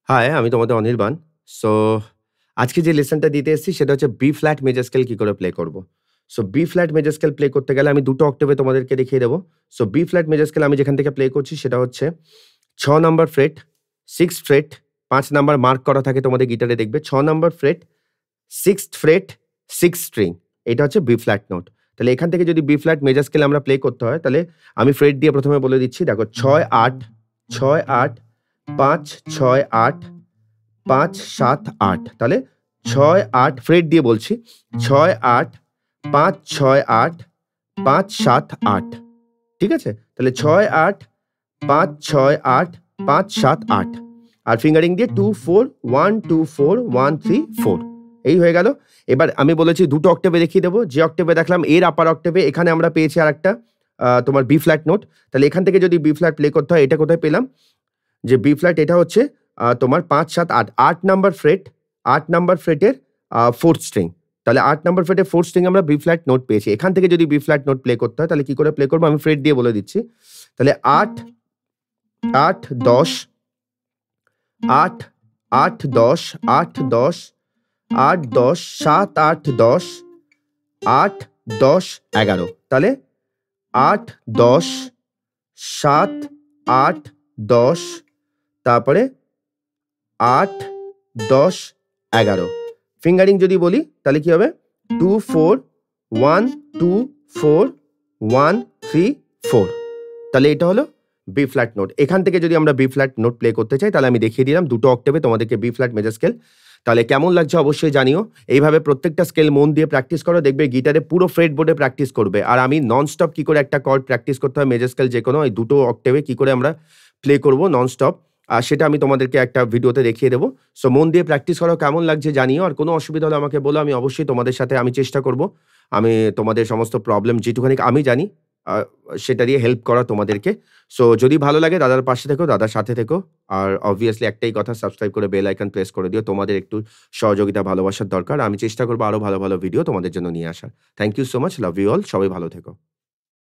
High, আমি তোমাদের Anirban. So আজকে যে লেসনটা দিতে এসেছি সেটা হচ্ছে বি ফ্ল্যাট মেজর স্কেল কি করে প্লে করব। So B flat major scale play করতে গেলে আমি ২ টো অক্টেভে তোমাদেরকে দেখিয়ে দেব। So B flat major scale আমি যেখান থেকে প্লে করছি সেটা হচ্ছে ৬ number fret, 6th fret, ৫ number mark করা থাকে তোমাদের গিটারে দেখবে। ৬ number fret, 6th fret, 6 string. এটা হচ্ছে বি ফ্ল্যাট নোট। তাহলে এখান থেকে যদি বি ফ্ল্যাট মেজর স্কেল আমরা প্লে করতে হয় তাহলে আমি ফ্রেট দিয়ে প্রথমে বলে দিচ্ছি। দেখো ৬-৮, ৬-৮, ৫-৬-৮, ৫-৭-৮। তাহলে ৬-৮ ফ্রেট দিয়ে বলছি। ৬-৮, ৫-৬-৮, ৫-৭-৮। ঠিক আছে? তাহলে ৬-৮, ৫-৬-৮, ৫-৭-৮। আর ফিঙ্গারিং দিয়ে 2-4, 1-2-4, 1-3-4। এই হয়ে গেল। এবার আমি বলেছি ২ টো অক্টেভে দেখিয়ে দেব। যে অক্টেভে দেখলাম এর আপার অক্টেভে এখানে আমরা পেয়েছি আরেকটা তোমার বি ফ্ল্যাট নোট। তাহলে এখান থেকে যদি বি ফ্ল্যাট প্লে করতে হয় এটা কোথায় পেলাম? যে বি ফ্ল্যাট এটা হচ্ছে তোমার ৫-৭-৮, ৮ নাম্বার ফ্রেট, ৮ নাম্বার ফ্রেটের 4th স্ট্রিং। তাহলে ৮ নাম্বার ফ্রেটের 4th স্ট্রিং আমরা বি ফ্ল্যাট নোট পেয়েছি। এখান থেকে যদি বি ফ্ল্যাট নোট প্লে করতে হয় তাহলে কি করে প্লে করব আমি ফ্রেট দিয়ে বলে দিচ্ছি। তাহলে ৮-৮-১০, ৮-৮-১০, ৮-১০, ৮-১০, ৭-৮-১০, ৮-১০-১১। তাহলে ৮-১০, ৭-৮-১০, তারপরে ৮-১০-১১। ফিঙ্গারিং যদি বলি তাহলে কি হবে? 2-4, 1-2-4, 1-3-4। তাহলে এটা হলো বি ফ্ল্যাট নোট। এখান থেকে যদি আমরা বি ফ্ল্যাট নোট প্লে করতে চাই তাহলে আমি দেখিয়ে দিলাম ২ টো অক্টেভে তোমাদেরকে বি ফ্ল্যাট মেজর স্কেল। তাহলে কেমন লাগছে অবশ্যই জানিও। এইভাবে প্রত্যেকটা স্কেল মন দিয়ে প্র্যাকটিস করো, দেখবে গিটারে পুরো ফ্রেট বোর্ডে প্র্যাকটিস করবে। আর আমি ননস্টপ কি করে একটা কর্ড প্র্যাকটিস করতে হয় মেজর স্কেল যেকোনো এই ২ টো অক্টেভে কি করে আমরা প্লে করব ননস্টপ, আর সেটা আমি তোমাদেরকে একটা ভিডিওতে দেখিয়ে দেব। সো মন দিয়ে প্র্যাকটিস করো, কেমন লাগছে জানিও। আর কোনো অসুবিধা হলে আমাকে বলো, আমি অবশ্যই তোমাদের সাথে আমি চেষ্টা করব। আমি তোমাদের সমস্ত প্রবলেম যেটুখানি আমি জানি সেটা দিয়ে হেল্প করা তোমাদেরকে। সো যদি ভালো লাগে দাদার পাশে থেকো, দাদার সাথে থেকো। আর অবভিয়াসলি একটাই কথা, সাবস্ক্রাইব করে বেল আইকন প্রেস করে দিও। তোমাদের একটু সহযোগিতা ভালোবাসার দরকার। আমি চেষ্টা করব আরো ভালো, ভালো ভিডিও তোমাদের জন্য নিয়ে আসার। Thank you so much. Love you all. সবাই ভালো থেকো।